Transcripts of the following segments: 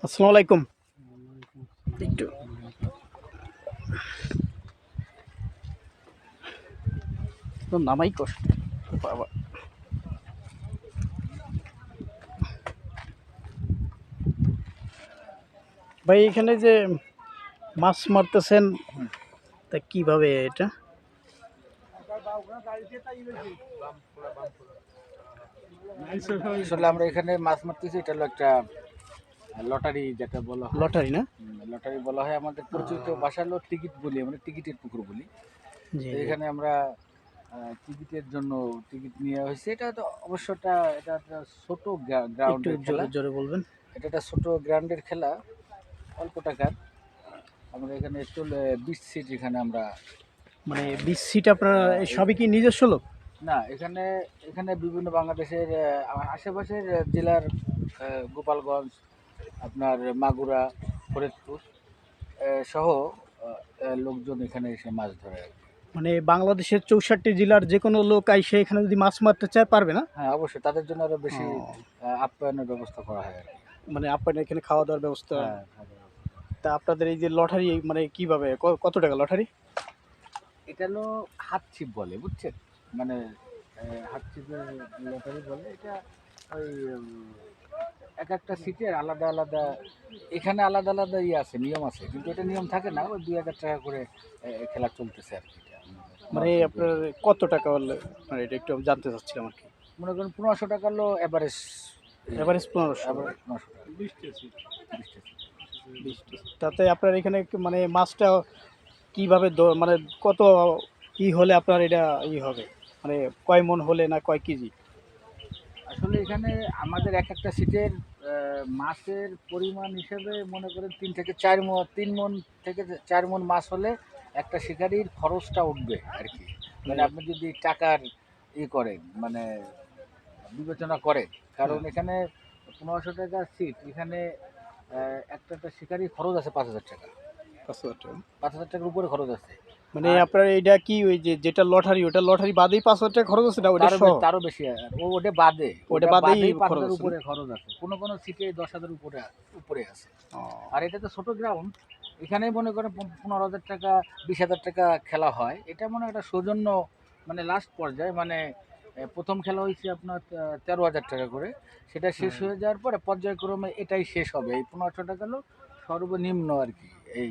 আসসালামু আলাইকুম। একটু তো নামাই কষ্ট বাবা। ভাই এখানে যে মাছ মারতেছেন তা কিভাবে এটা? আসলে আমরা এখানে মাছ মারতেছি, এটা হলো একটা লটারি, যেটা বলা হয় লটারি না? লটারি বলা হয়। আমাদের পরিচিত ভাষা হলো টিকিট বলি, আমরা টিকিটের পুকুর বলি। জি তো জি। এখানে আমরা টিকিটের জন্য টিকিট নেওয়া হয়েছে। এটা তো অবশ্য এটা একটা ছোট একটু গ্রাউন্ডের খেলা। জোরে জোরে বলবেন। এটা একটা ছোট গ্রাউন্ডের খেলা, অল্প টাকার। আমরা এখানে 20 সিট এখানে আমরা মানে 20 সিট আপনার এই- সবই কি নিজস্ব লোক? না, এখানে এখানে বিভিন্ন বাংলাদেশের আশেপাশের জেলার, গোপালগঞ্জ, আপনার মাগুরা, ফরিদপুর সহ লোকজন এখানে এসে মাছ ধরে আর কি। মানে বাংলাদেশের 64 জেলার যে কোনো লোক আইসে এখানে যদি মাছ মারতে চায় পারবে না? হ্যাঁ, অবশ্যই তাদের জন্য আরো বেশি ও, আপ্যায়নের ব্যবস্থা করা হয় আর কি। মানে আপনার এখানে খাওয়া দাওয়ার ব্যবস্থা? হ্যাঁ, খাওয়া দাওয়া। তা আপনাদের এই যে লটারি মানে কিভাবে কত টাকা লটারি? এটা হলো হাত ছিপ বলে, বুঝছেন? মানে হাত ছিপের লটারি বলে এটা। ওই এক একটা সিটের আলাদা আলাদা, এখানে আলাদা আলাদা আছে, নিয়ম আছে, কিন্তু এটা নিয়ম থাকে না। ওই 2-1000 টাকা করে খেলা চলতেছে আর কি। এটা মানে আপনার কত টাকা হলে মানে এটা একটু আমি জানতে চাচ্ছিলাম আর কি। মনে করেন 1500 টাকা হলো এভারেজ। এভারেজ 1500? এভারেজ 1500 টাকা। 20টা সিট। তাতে আপনার এখানে মানে মাছটা কিভাবে মানে কত কি হলে আপনার এটা হবে, মানে কয় মন হলে না কয় কেজি? আসলে এখানে আমাদের এক একটা সিটের মাছের পরিমাণ হিসেবে মনে করেন 3 থেকে 4 মণ মাছ হলে একটা শিকারির খরচটা উঠবে আর কি। মানে আপনি যদি টাকার করেন, মানে বিবেচনা করেন, কারণ এখানে 1500 টাকা সিট, এখানে একটা একটা শিকারির খরচ আছে 5000 টাকা। 5,000 টাকা? 5000 টাকার উপরে খরচ আছে। মানে আর আপনার এটা কি ওই যে যেটা লটারি ওটা লটারি বাদেই 5,000 টাকা খরচ আছে না ওটা সহ? তারও বেশি ওটা বাদে, ওটা বাদেই বাদেই খরচ 5000 আছে না? উপরে খরচ আছে। কোনো কোনো সিটে 10,000 উপরে উপরে আছে। ও, আর এটা তো ছোট গ্রাউন্ড, এখানে মনে করেন 15,000 টাকা, 20,000 টাকা খেলা হয়। এটা মনে হয় একটা সৌজন্য, মানে লাস্ট পর্যায়ে, মানে প্রথম খেলা হয়েছে আপনার 13,000 টাকা করে। সেটা শেষ হুম। হয়ে যাওয়ার পরে পর্যায়ক্রমে এটাই শেষ হবে। এই 1500 টাকা হলো সর্বনিম্ন আর কি এই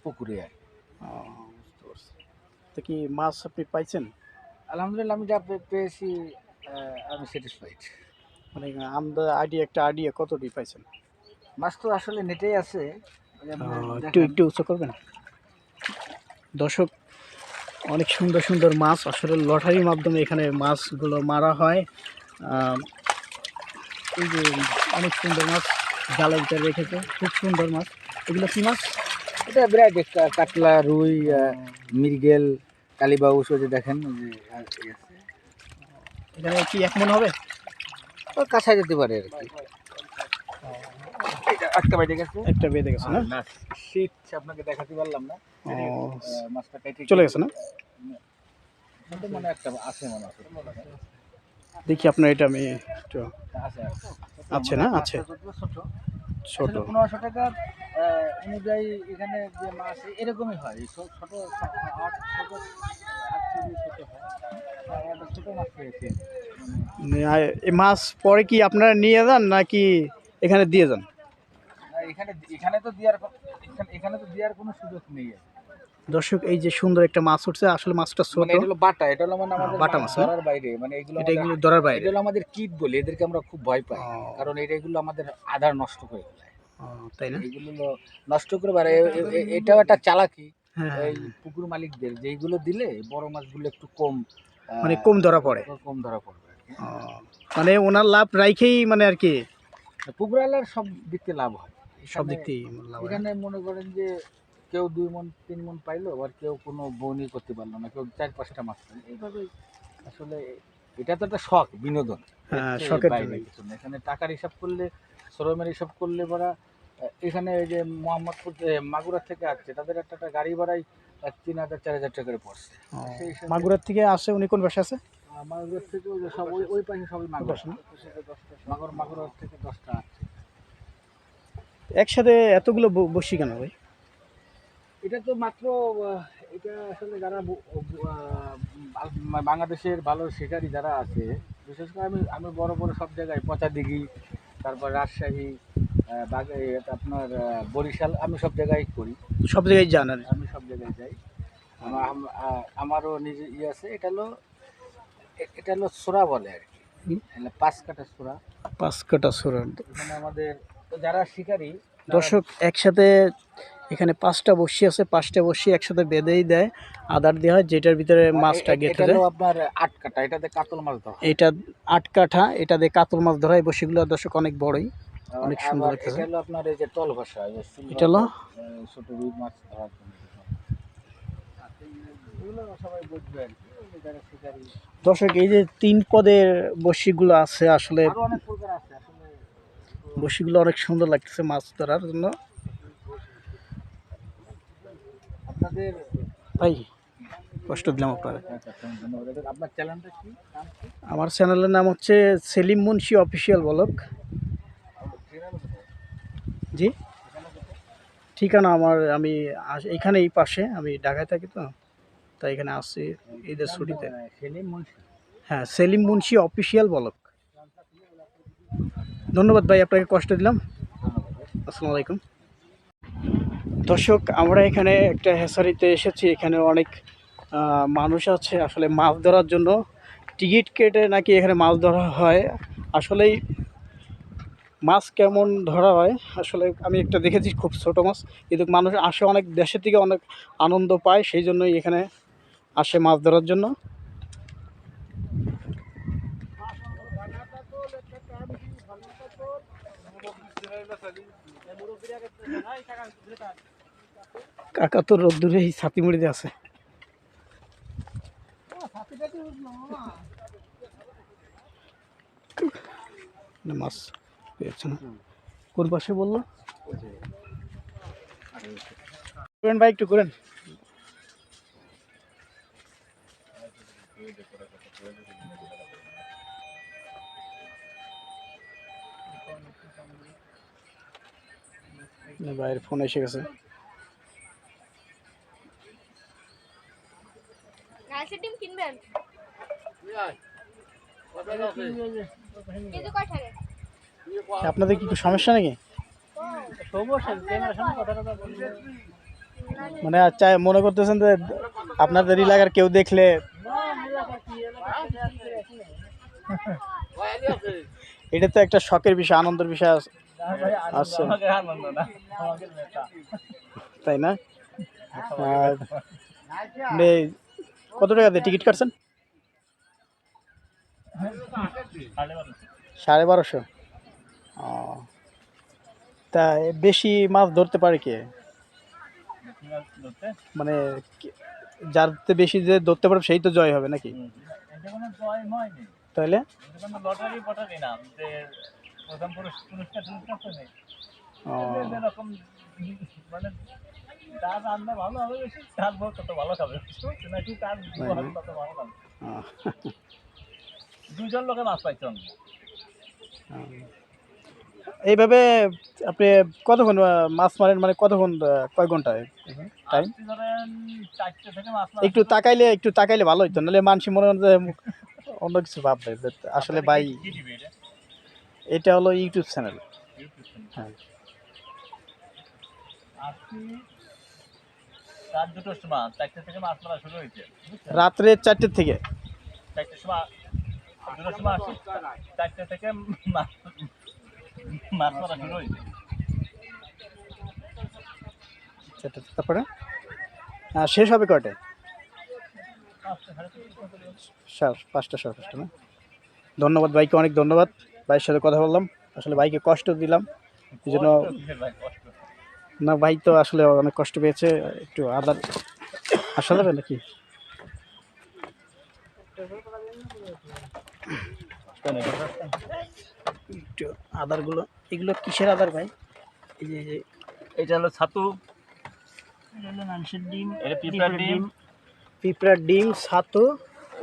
পুকুরে আর কি। ও, বুঝতে পারছি। তো কি মাছ আপনি পাইছেন? আলহামদুলিল্লাহ, আমি যা পেয়েছি আমি স্যাটিসফাইড। মানে আইডিয়া একটা আইডিয়া কতটি পাইছেন? মাছ তো আসলে নেটেই আছে। ওই আপনি একটু দেখেন। একটু উঁচু করবেন। দর্শক, অনেক সুন্দর সুন্দর মাছ আসলে লটারির মাধ্যমে এখানে মাছগুলো মারা হয়। আহ, এই যে অনেক সুন্দর মাছ জালের ভিতরে রেখেছে, খুব সুন্দর মাছ। এগুলো কি মাছ? এটা বিরাট কাতলা, রুই, মৃগেল, কালীবাউস, ওই যে দেখেন ওই যে এই আছে। এখানে কি এক মন হবে? ও কাছা যেতে পারে আর কি। এটা একটা বাইরে গেছে। একটা বেঁধে গেছে না? না, শীত আপনাকে দেখাতে পারলাম না। ও, মাছটা কেটে চলে গেছে না? কিন্তু মনে একটা আছে, মনে আছে। দেখি আপনার এটা আমি একটু আছে আছে না? আছে ছোট। ছোট। আসলে 1500 টাকা অনুযায়ী এখানে যে মাছ এরকমই হয়। ছোট ছোট 8 কেজি ছোট হয়। একটা ছোট মাছ পেয়েছি। এই মাছ পরে কি আপনারা নিয়ে যান নাকি এখানে দিয়ে যান? এখানে এখানে তো দেওয়ার এখানে তো দেওয়ার কোনো সুযোগ নেই। দর্শক, এই যে সুন্দর একটা মাছ উঠছে, আসলে মাছটা ছোট। মানে এটা হলো বাটা, এটা হলো মানে আমাদের বাটা মাছ মাছ না? ধরার বাইরে, মানে এগুলো এটা আমাদের এগুলো ধরার এটা বাইরে? হলো আমাদের কিট বলি, এদেরকে আমরা খুব ভয় পাই। ও, কারণ এগুলো আমাদের আধার নষ্ট করে ফেলে। ও, তাই না? এইগুলো হলো নষ্ট করে পারে। এটাও একটা চালাকি হ্যাঁ হ্যাঁ, এই পুকুর মালিকদের, যে এইগুলো দিলে বড় মাছগুলো একটু কম মানে কম ধরা পড়ে। কম ধরা পড়বে আর কি। ও, মানে ওনার লাভ রাইখেই মানে আর কি পুকুরালার সব দিক থেকে লাভ হয় সব এখানে। দিক থেকে লাভ হয় না? এখানে মনে করেন যে কেউ 2 মণ 3 মণ পাইলো, আবার কেউ কোনো বউনি করতে পারলো না, কেউ 4-5টা মাছ পাইলো, এইভাবে। আসলে এটা তো একটা শখ, বিনোদন। হ্যাঁ, এর শখের বাইরে জন্যই। কিছু না। এখানে টাকার হিসাব করলে, শ্রমের হিসাব করলে ওরা এখানে এই যে মোহাম্মদপুর মাগুরা থেকে আসছে, তাদের একটা গাড়ি ভাড়াই 3,000-4,000 টাকা করে পড়ছে। ও, সেই হিসাবে মাগুরার থেকে আসে উনি কোন বাসা আছে? মাগুরের থেকে ওই যে সব ওই ওই পাশে সবই মাগুর পাশে না? মাগুর থেকে 10টা আছে। একসাথে এতগুলো বসি কেন ভাই? এটা তো মাত্র এটা আসলে যারা বাংলাদেশের ভালো শিকারী যারা আছে, বিশেষ করে আমি আমি বড় বড় সব জায়গায় পচাদিঘি, তারপর রাজশাহী, আপনার বরিশাল, আমি সব জায়গায় করি। সব জায়গায় যান আর আমি সব জায়গায় যাই। আমারও নিজে ইয়ে আছে। এটা হলো সোরা বলে আর কি, কি? মানে 5 কাঠা সোরা। 5 কাটা সুরান। এখানে আমাদের তো যারা শিকারী তারা দর্শক একসাথে এখানে 5টা বসি আছে, 5টা বসি একসাথে বেঁধেই দেয়, আদার দেওয়া হয়, যেটার ভিতরে মাছটা এটা গেঁথে হলো যায়। আপনার 8 কাঠা, এটাতে কাতল মাছ ধরা হয়। এটা 8 কাঠা, এটা দিয়ে কাতল মাছ ধরা হয়। বসিগুলো দর্শক অনেক বড়ই, অনেক সুন্দর আবার লাগতেছে। এটা হলো আপনার এই যে টল ভাষা, এই যে এটা হলো ছোট রুই মাছ ধরার জন্য এগুলো সবাই বুঝবে আর কি, ওই যে যারা শিকারী। দর্শক এই যে 3 পদের বসিগুলো আছে, আসলে আরো অনেক প্রকার আছে আসলে। বসিগুলো অনেক সুন্দর লাগতেছে মাছ ধরার জন্য। আপনাদের ভাই কষ্ট দিলাম আপনারা। ধন্যবাদ। আপনার চ্যানেলটা কি, নাম কি? আমার চ্যানেলের নাম হচ্ছে Selim Munshi official blog. Channel কোথায়? জি, ঠিকানা আমার, আমি এইখানে এই পাশে, আমি ঢাকায় থাকি তো, তাই এখানে আসছি ঈদের ছুটিতে। সেলিম মুন্সি। হ্যাঁ, সেলিম মুন্সি অফিসিয়াল ব্লগ। ধন্যবাদ ভাই, আপনাকে কষ্ট দিলাম। আসসালামু আলাইকুম। দর্শক আমরা এখানে একটা হ্যাচারিতে এসেছি, এখানে অনেক মানুষ আছে আসলে মাছ ধরার জন্য। টিকিট কেটে নাকি এখানে মাছ ধরা হয়। আসলেই মাছ কেমন ধরা হয় আসলে আমি একটা দেখেছি, খুব ছোট মাছ, কিন্তু মানুষ আসে অনেক দেশের থেকে, অনেক আনন্দ পায়, সেই জন্যই এখানে আসে মাছ ধরার জন্য। কাকা তো রোদ্দুরে এই ছাতি মুড়িতে আছে। না, মাছ পেয়েছে না। কোন পাশে বললো করেন ভাই, একটু করেন। ভাইয়ের ফোন এসে গেছে। ডিম কিনবেন? কেজি কয় টাকা? আপনাদের কি একটু সমস্যা নাকি? মানে চাই মনে করতেছেন যে আপনাদের এলাকার কেউ দেখলে? এটা তো একটা শখের বিষয়, আনন্দের বিষয় আছে, তাই না? আর আপনি কত টাকা দিয়ে টিকিট কাটছেন? 1250। ও, তা বেশি মাছ ধরতে পারে কে? মানে যার বেশি যে ধরতে পারবে সেই তো জয় হবে নাকি? তাহলে লটারি পটারি না যে প্রথম পুরস্কার তো নেই, ও, এরকম মানে তার রান্না ভালো হবে বেশি, তার বউ তত ভালো খাবে নাকি, তার তত ভালো খাবে। দুজন লোকে মাছ পাইছে অন্য। এইভাবে আপনি কতক্ষণ মাছ মারেন, মানে কতক্ষণ, কয় ঘন্টায় টাইম? ধরেন 4টে থেকে মাছ মারা একটু তাকাইলে, একটু তাকাইলে ভালো হইতো, নাহলে মানুষ মনে হয় যে অন্য কিছু ভাববে যে আসলে ভাই। কি দিবে এটা? এটা হলো ইউটিউব চ্যানেল। হ্যাঁ, আজকে রাত 2টোর সময় 4টে থেকে মাছ মারা শুরু হয়েছে। রাত্রে 4টের থেকে? 4টের সময় 2টোর সময় আসি, 4টে থেকে মাছ মারা শুরু হয়েছে। তারপরে শেষ হবে কয়টায়? 5টা, 5:30 না? ধন্যবাদ ভাইকে, অনেক ধন্যবাদ। ভাইয়ের সাথে কথা বললাম, আসলে ভাইকে কষ্ট দিলাম এই জন্য। না, ভাই তো আসলে অনেক কষ্ট পেয়েছে। একটু আদার আসা যাবে নাকি? একটু আদারগুলো, এগুলো কিসের আদার ভাই? এই যে এটা হলো ছাতু, এটা হলো মানুষের ডিম, এটা পিঁপড়ার ডিম, পিঁপড়ার ডিম, ছাতু,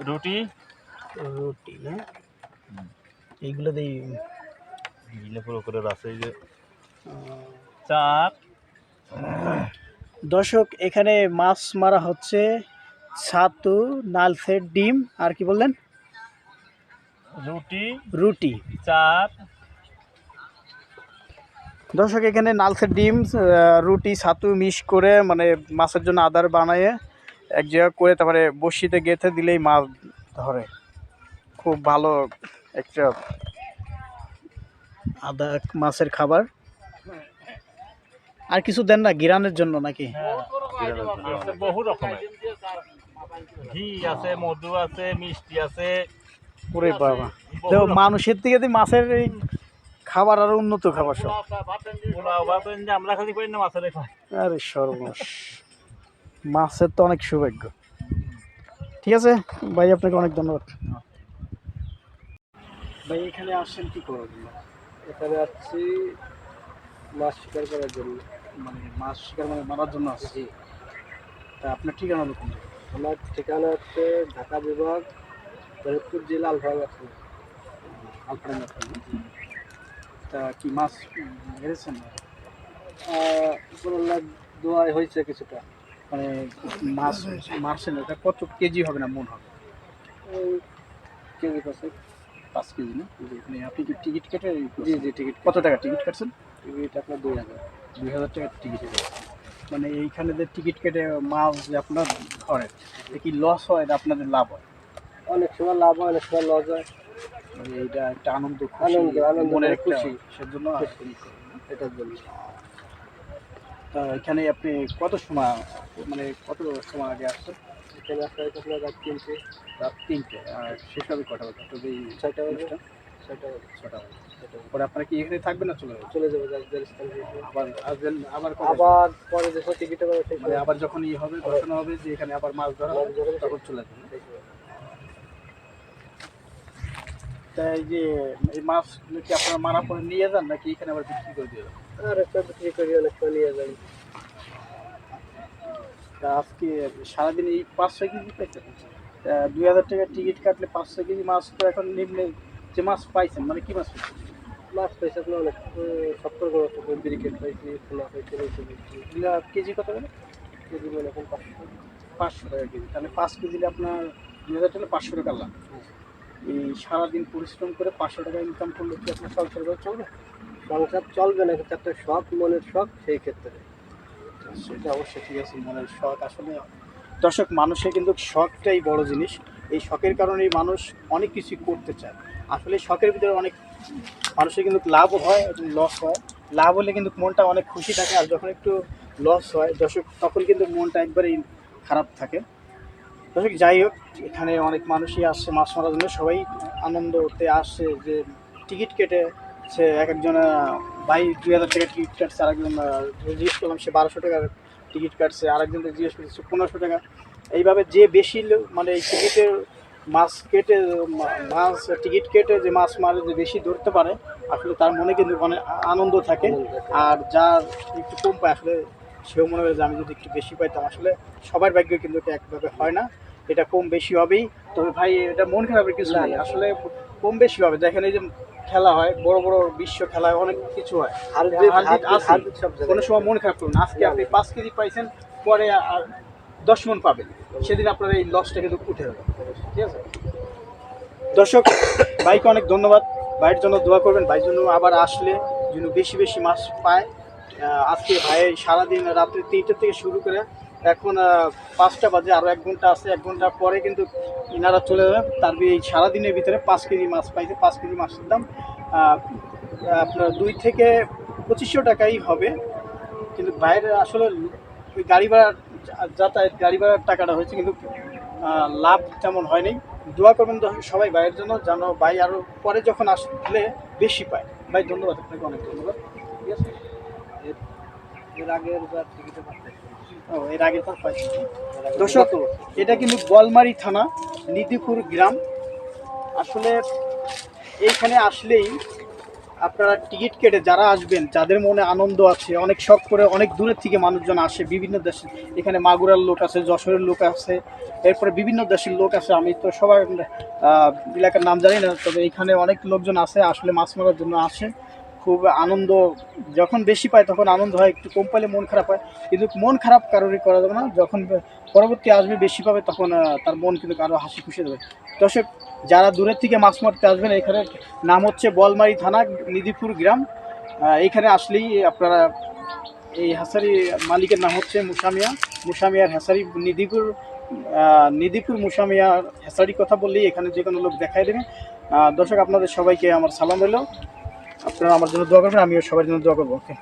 রুটি, রুটি না, এইগুলো দিয়ে পুরো করে আছে এই যে চার। দর্শক এখানে মাছ মারা হচ্ছে, ছাতু, নালসের ডিম, আর কি বললেন, রুটি রুটি। চার। দর্শক এখানে নালসের ডিম, রুটি, ছাতু মিক্স করে মানে মাছের জন্য আদার বানায় এক জায়গা করে তারপরে বড়শিতে গেঁথে দিলেই মাছ ধরে। খুব ভালো একটা আদা মাছের খাবার। আর কিছু দেন না গিরানের জন্য নাকি? আছে বহু রকমের, ঘি আছে, মধু আছে, মিষ্টি আছে। ওরে বাবা, দেখো মানুষের থেকে যদি মাছের এই খাবার আরো উন্নত খাবার সব। আমরা খালি করি না মাছের খাই। আরে সর্বনাশ, মাছের তো অনেক সৌভাগ্য। ঠিক আছে ভাই, আপনাকে অনেক ধন্যবাদ। ভাই এখানে আসছেন কি করার জন্য? এখানে আসছি মাছ শিকার করার জন্য। মানে মাছ শিকার মানে মারার জন্য আসছি। তা আপনার ঠিকানা নতুন? আমার ঠিকানা হচ্ছে ঢাকা বিভাগ, ফরিদপুর জেলা, আলফাঙ্গা থানা। আলফাঙ্গা থানা। তা কি মাছ মেরেছেন? উপরওয়ালা দোয়ায় হয়েছে কিছুটা। মানে মাছ মারছেন, এটা কত কেজি হবে না মন হবে? ওই কেজি পাশে 5 কেজি না? মানে আপনি কি টিকিট কেটে? জি জি টিকিট। কত টাকা টিকিট কাটছেন? টিকিট আপনার 2000 টাকা টিকিট। মানে এইখানে যে টিকিট কেটে মাছ যে আপনার ধরেন, এটা কি লস হয় না আপনাদের লাভ হয়? অনেক সময় লাভ হয়, অনেক সময় লস হয়। মানে এইটা একটা আনন্দ, আনন্দ আনন্দ মনের খুশি, খুশি, সেজন্য এটার জন্য। তা এখানে আপনি কত সময়, মানে কত সময় আগে আসছেন? এখানে আসলে আপনার রাত 3টে। রাত 3টে। আর শেষ হবে কটা বাজে? তো এই 6টা বাজে। অনুষ্ঠান 6টা বাজে। 6টা বাজে। পরে আপনারা কি এখানে থাকবেন না চলে যাবেন? চলে যাবো রাজস্থান। আবার আসবেন আবার কবে? আবার পরে যখন টিকিটে মানে আবার যখন হবে ঘোষণা হবে যে এখানে আবার মাছ ধরা হবে তখন চলে যাবেন। তাই যে এই মাছ কি আপনারা মারা পরে নিয়ে যান নাকি এখানে আবার বিক্রি করে দিয়ে যান? আর একটা বিক্রি করি, অনেক সময় নিয়ে যাই। তা আজকে সারাদিন এই 5-6 কেজি পাইছেন? 2000 টাকা টিকিট কাটলে 5-6 কেজি মাছ তো এখন নিম্নে যে মাছ পাইছেন মানে কি মাছ পাইছেন? মাছ পাইছে আপনার অনেক, 70 গ্রাম একটা ব্রিকেট পাইছি, পোনা পাইছি, রয়েছে পাইছি। এগুলা কেজি কত করে? কেজি মনে এখন 500 টাকা কেজি। তাহলে 5 কেজি আপনার 2000 টাকা 500 টাকা লাভ। এই সারাদিন পরিশ্রম করে 500 টাকা ইনকাম করলে কি আপনার সংসার করে চলবে? সংসার চলবে না, কিন্তু একটা শখ, মনের শখ, সেই ক্ষেত্রে। সেটা অবশ্যই ঠিক আছে, মনের শখ। আসলে দর্শক, মানুষের কিন্তু শখটাই বড় জিনিস। এই শখের কারণেই মানুষ অনেক কিছু করতে চায়। আসলে শখের ভিতরে অনেক মানুষের কিন্তু লাভও হয় এবং লস হয়। লাভ হলে কিন্তু মনটা অনেক খুশি থাকে, আর যখন একটু লস হয় দর্শক তখন কিন্তু মনটা একবারেই খারাপ থাকে। দর্শক যাই হোক, এখানে অনেক মানুষই আসছে মাছ মারার জন্য, সবাই আনন্দতে আসছে যে টিকিট কেটে। সে এক একজন ভাই 2000 টাকা টিকিট কাটছে, আরেকজন জিজ্ঞেস করলাম সে 1200 টাকার টিকিট কাটছে, আরেকজনকে জিজ্ঞেস করছে 1500 টাকা। এইভাবে যে বেশি মানে এই টিকিটের মাছ কেটে মাছ টিকিট কেটে যে মাছ মারে যে বেশি ধরতে পারে আসলে তার মনে কিন্তু অনেক আনন্দ থাকে। আর যার একটু কম পায় আসলে সেও মনে করে যে আমি যদি একটু বেশি পাইতাম। আসলে সবার ভাগ্য কিন্তু এটা একভাবে হয় না, এটা কম বেশি হবেই। তবে ভাই এটা মন খারাপের কিছু নাই, আসলে কম বেশি হবে। দেখেন এই যে খেলা হয়, বড় বড় বিশ্ব খেলা হয়, অনেক কিছু হয়, কোনো সময় মন খারাপ করুন। আজকে আপনি 5 কেজি পাইছেন, পরে আর 10 মণ পাবেন, সেদিন আপনার এই লসটা কিন্তু উঠে যাবে। ঠিক আছে দর্শক, ভাইকে অনেক ধন্যবাদ। ভাইয়ের জন্য দোয়া করবেন, ভাইয়ের জন্য আবার আসলে যেন বেশি বেশি মাছ পায়। আজকে ভাই সারাদিন রাত্রে 3টে থেকে শুরু করে এখন 5টা বাজে, আরও 1 ঘন্টা আছে, 1 ঘন্টা পরে কিন্তু ইনারা চলে যাবে। তার এই সারাদিনের ভিতরে 5 কেজি মাছ পাইছে। 5 কেজি মাছের দাম আপনার 2 থেকে 2500 টাকাই হবে। কিন্তু ভাইয়ের আসলে ওই গাড়ি ভাড়া যাতায়াত গাড়ি ভাড়ার টাকাটা হয়েছে, কিন্তু লাভ তেমন হয়নি। দোয়া করবেন সবাই ভাইয়ের জন্য, যেন ভাই আরও পরে যখন আসলে বেশি পায়। ভাই ধন্যবাদ, আপনাকে অনেক ধন্যবাদ। ঠিক আছে, এর আগের বার টিকিটে পাঠাই। এর আগে তো পাইছি। দর্শক, এটা কিন্তু গোয়ালমারি থানা, নিধিপুর গ্রাম। আসলে এইখানে আসলেই আপনারা টিকিট কেটে যারা আসবেন, যাদের মনে আনন্দ আছে, অনেক শখ করে অনেক দূরের থেকে মানুষজন আসে বিভিন্ন দেশে, এখানে মাগুরার লোক আছে, যশোরের লোক আছে, এরপরে বিভিন্ন দেশের লোক আছে। আমি তো সবার এলাকার নাম জানি না, তবে এখানে অনেক লোকজন আছে আসলে মাছ মারার জন্য আসে। খুব আনন্দ যখন বেশি পায় তখন আনন্দ হয়, একটু কম পাইলে মন খারাপ হয়, কিন্তু মন খারাপ কারোরই করা যাবে না। যখন পরবর্তী আসবে বেশি পাবে তখন তার মন কিন্তু আরও হাসি খুশি দেবে। দর্শক, যারা দূরের থেকে মাছ মারতে আসবেন, এখানে নাম হচ্ছে বলমারি থানা, নিধিপুর গ্রাম। এইখানে আসলেই আপনারা এই হ্যাসারি মালিকের নাম হচ্ছে মুসামিয়ার হ্যাসারি, নিধিপুর মুসামিয়ার হ্যাসারি কথা বললেই এখানে যে কোনো লোক দেখাই দেবে। দর্শক, আপনাদের সবাইকে আমার সালাম রইল। আপনারা আমার জন্য দোয়া করবেন, আমিও সবার জন্য দোয়া করবো। ওকে।